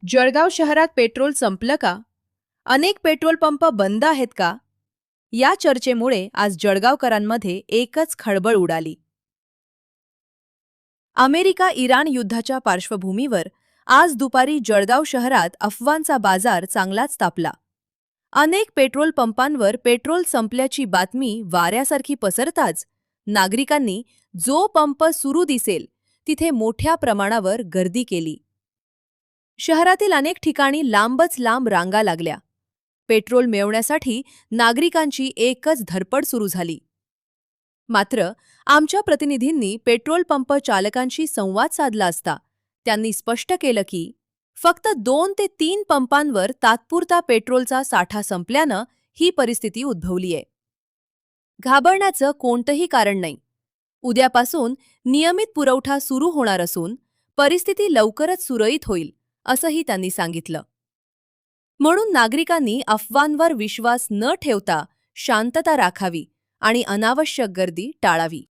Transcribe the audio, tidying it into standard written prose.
जळगाव शहरात पेट्रोल संपलं का? अनेक पेट्रोल पंप बंद आहेत का? या चर्चेमुळे आज जळगावकरांमध्ये एकच खळबळ उडाली. अमेरिका-इराण युद्धाच्या पार्श्वभूमीवर आज दुपारी जळगाव शहरात अफवांचा बाजार चांगलाच तापला. अनेक पेट्रोल पंपांवर पेट्रोल संपल्याची बातमी वाऱ्यासारखी पसरताच नागरिकांनी जो पंप सुरू दिसेल तिथे मोठ्या प्रमाणावर गर्दी केली. शहरातील अनेक ठिकाणी लांबच लांब रांगा लागल्या. पेट्रोल मिळवण्यासाठी नागरिकांची एकच धडपड सुरू झाली. मात्र आमच्या प्रतिनिधींनी पेट्रोल पंप चालकांशी संवाद साधला असता त्यांनी स्पष्ट केलं की फक्त 2 ते 3 पंपांवर तात्पुरता पेट्रोलचा साठा संपल्यानं ही परिस्थिती उद्भवलीय. घाबरण्याचं कोणतंही कारण नाही. उद्यापासून नियमित पुरवठा सुरू होणार असून परिस्थिती लवकरच सुरळीत होईल असंही त्यांनी सांगितलं. म्हणून नागरिकांनी अफवांवर विश्वास न ठेवता शांतता राखावी आणि अनावश्यक गर्दी टाळावी.